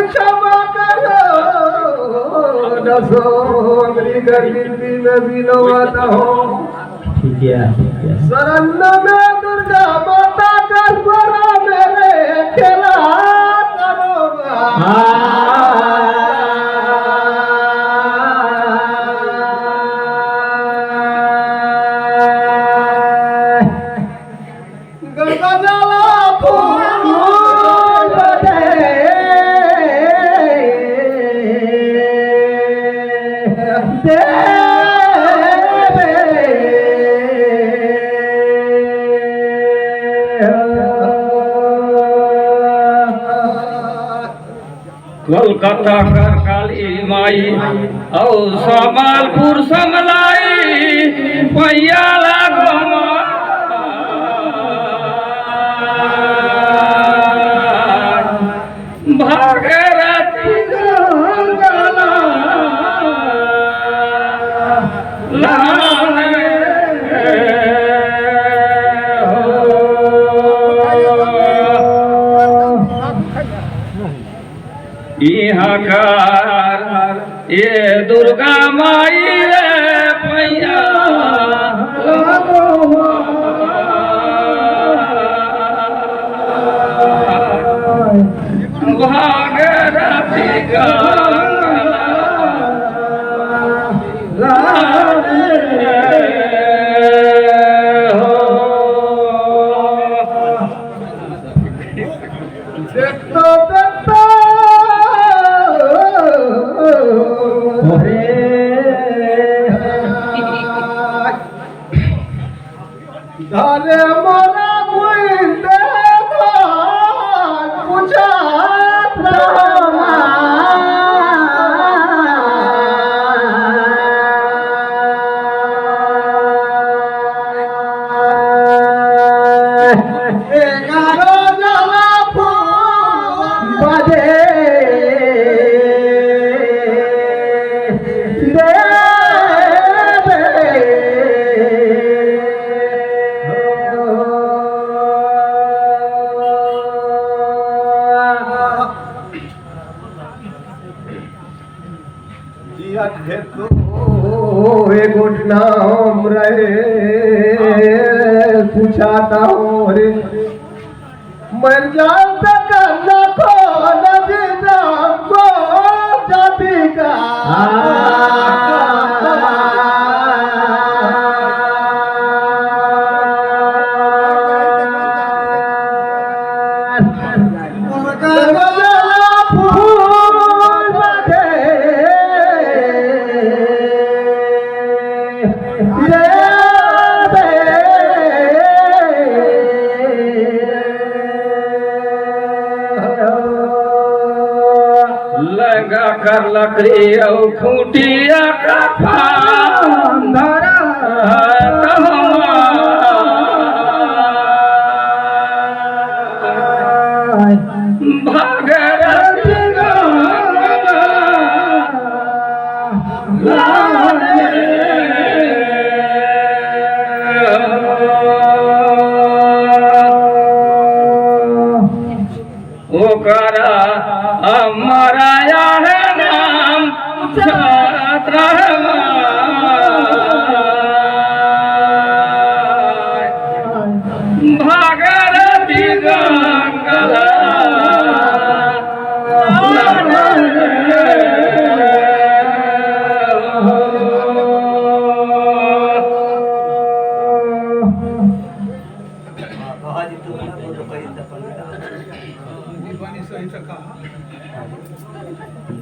क्षमा करो मेरी गर्मी में भी नवाता हो। शरण में दुर्गा माता का बड़ा मेरे खेला कोलकाता कर काली माई और समालपुर समलाई पैया लागो भागीरथी गंगा यहाँ कर ये दुर्गा माई रे पैया भागीरथी धारे मोरा बुझते पूछा नाम रहे पूछाता हूँ रे मर जाता करना को नदी नाम को जाति का लगा कर लकड़ी और खूटिया का धरा भागीरथी ओकरा हमारा है नाम छात्र भागीरथी गंगा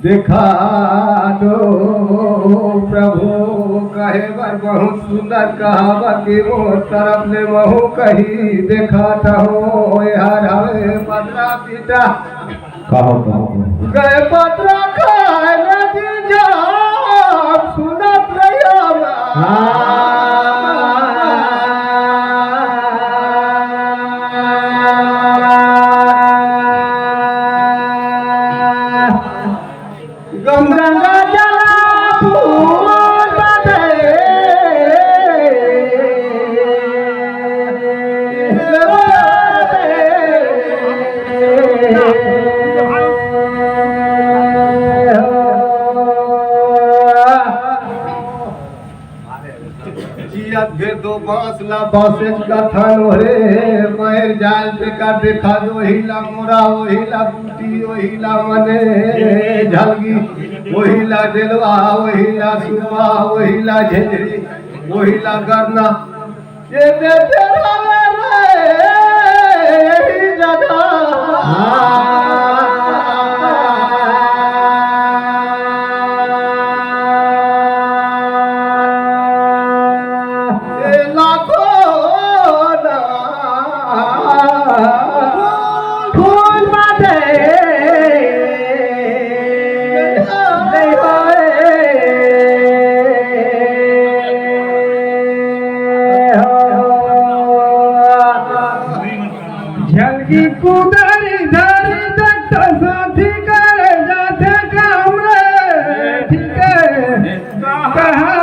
देखा दो प्रभु कहे बर बहुत सुंदर कहावा कि मोर तरफ ले महू कही देखा हो यार हवे पतरा पीटा कहो गए पतरा खाए नदी जा सुनत गंगा जला फूल फिर दो बांसला बासेज का थान रे पैर जाल पे का देखा दो हिला मोरा ओ हिला बूटी ओ हिला मने झलगी ओ हिला डेलवा ओ हिला सुबा ओ हिला झेझरी ओ हिला गरना ये दे तेरा रे यही झलकी कुदर धर दत्त साथी कर जाते काम रे ठीक है कहाँ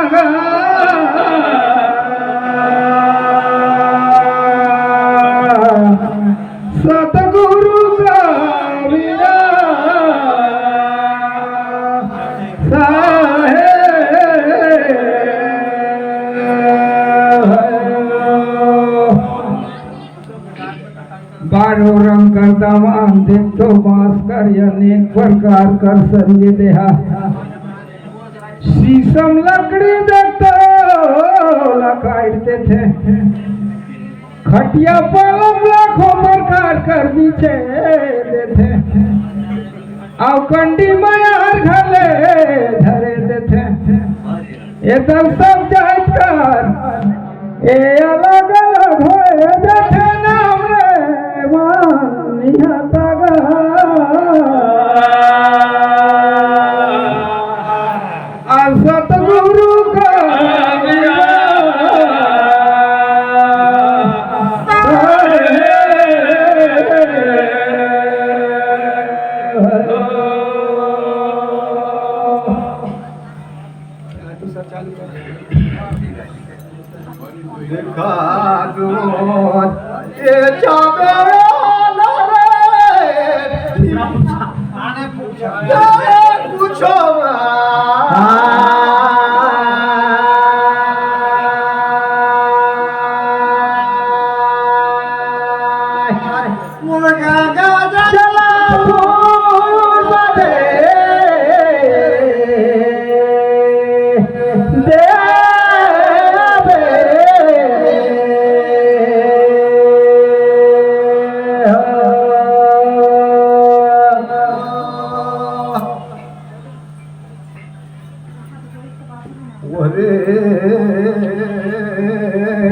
सतगुरु का वीरा बारो रंग कर दामान देख तो बास कर अनेक प्रकार कर सरिये देहा शीशम लकड़ी देखते लकाटते थे खटिया पलम लाखों प्रकार कर पीछे देते आओ कंडी मायार घले धरे देते ये सब जात कर ए अलग अलग होए देते नाम रे मानिया तगा सतगुरु का देखा दो ये चाबे पूछो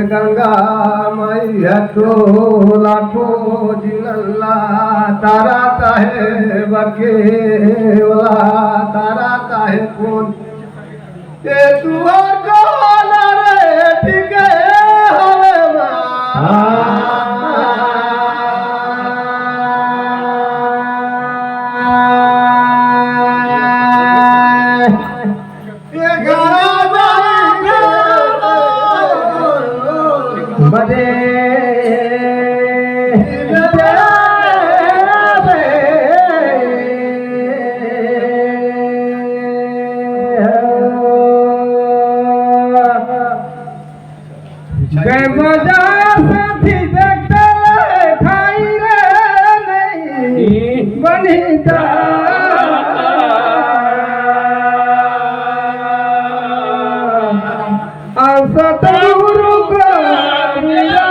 गंगा मैया तो लाखो जिनल्ला तारा ताहे बके वाला तारा ताहे कौन ये तू और कौन रे ठीक है हवे बदे गए बाजार साथी देखते खाई रे नहीं बनीता सतगुरु का वीरा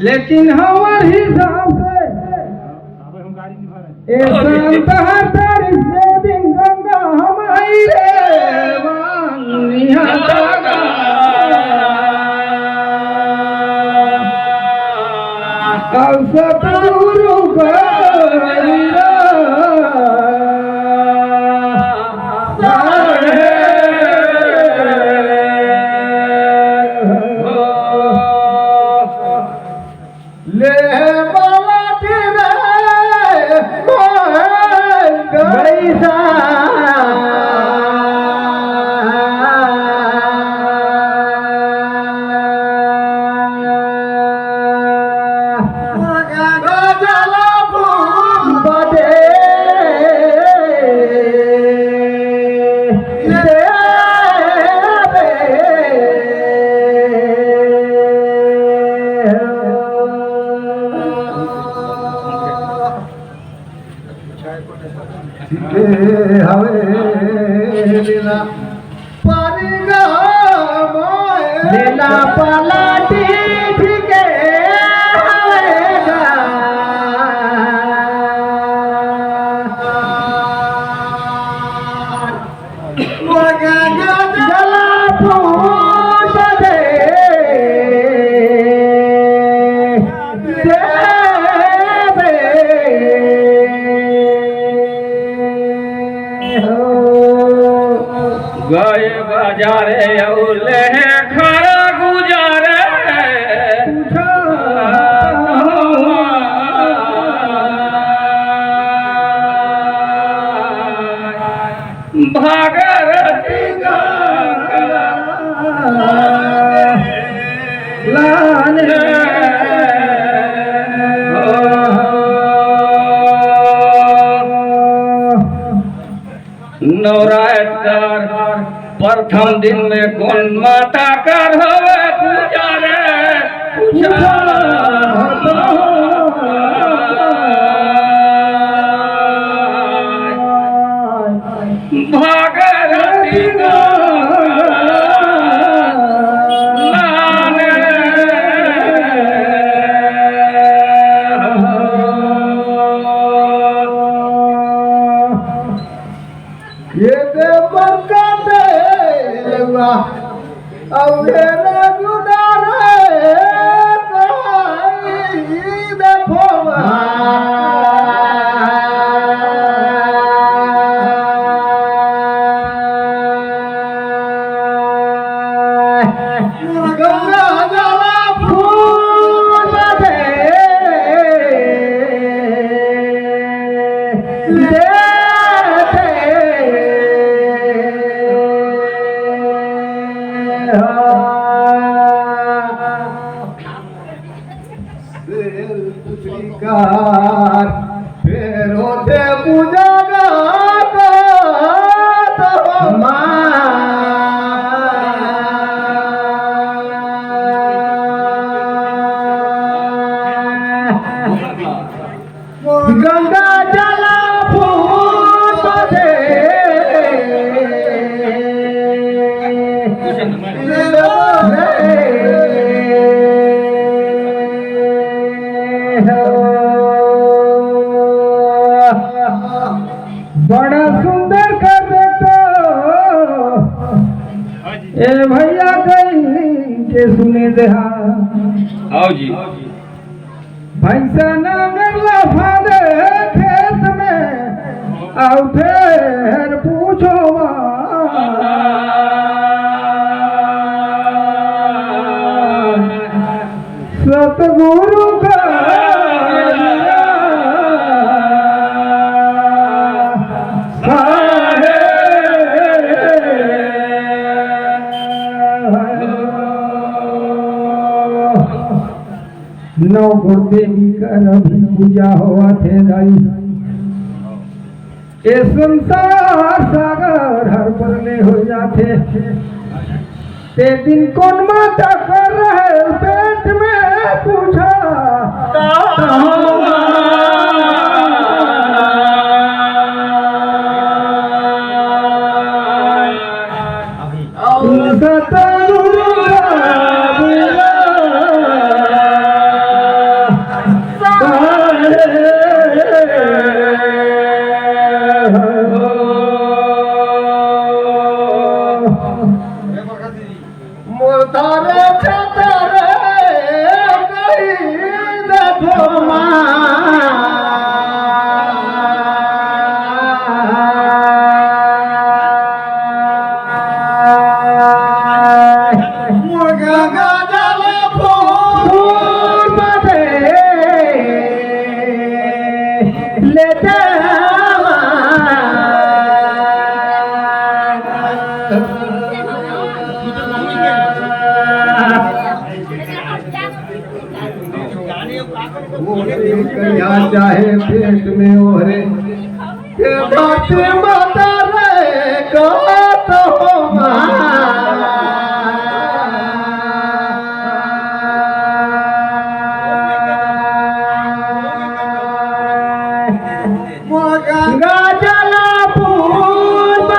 लेकिन हमार हिसाब से ए संत हतारी से दिन गंगा हमारी रे वानिया दागा कल सतगुरु गरीरा ले बाला तेरे गईसा गजला बदे हवे लीला परिगा लीला पलाटी ठीके हवेगा जला फूट दे गए बाजारे औले खरा गुजारे भागरथी लाने नवरात्र प्रथम दिन में कौन माता कर हवे पूजा रे पूजा भागरथी ये देवर का देवा अवघेरा गुदारे कहीं देखो गंगा जला फूल दे पुत्रिकार फिर होते पूजा गंगा जला फूट दे बड़ा सुंदर कर देता ए भैया कहीं के सुने देहा आओ जी भैंसा नांगर लफादे खेत में आओ फिर पूछो सतगुरु का नौ देवी कर अभी पूजा हुआ थे दाई ये संसार सागर हर परले हो जाते ते दिन कौन माता कर रहे पेट में पूछा सतगुरु कहिया चाहे पेट में ओहरे के बात माता रे का तो गंगा जला पूर्व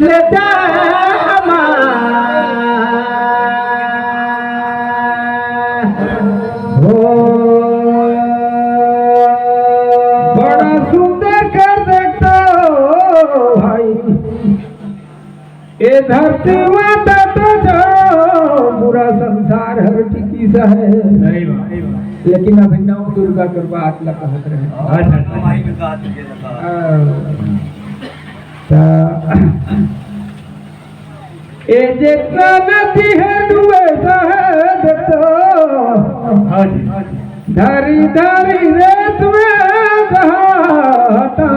ले जा बड़ा सुंदर कर देखता भाई ये धरती माता तो जो पूरा संसार हर टिकी सा है, लेकिन अभी नव दुर्गा कृपा आतला कहत रहे ए जितना नदी है डूबे शहद तो धारी धारी रेत में बहाता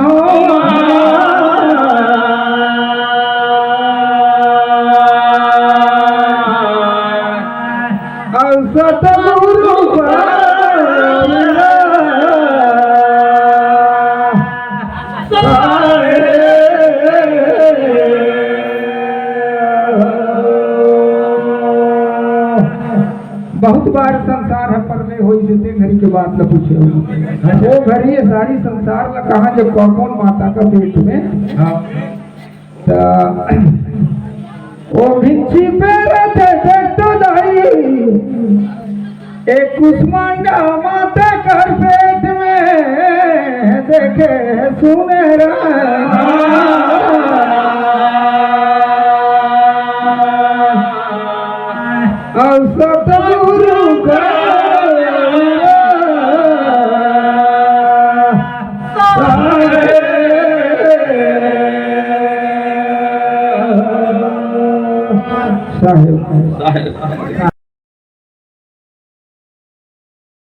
और सतगुरु बहुत बार संसार है पर में होई जते घड़ी के बात न पूछे वो घड़ी ये सारी संसार ला कहा जब कौन माता का पेट में वो भिक्षी पे रहते देख तो दाई एक कुष्मांडा माता कर पेट में देखे सुने और सतगुरु का साहेब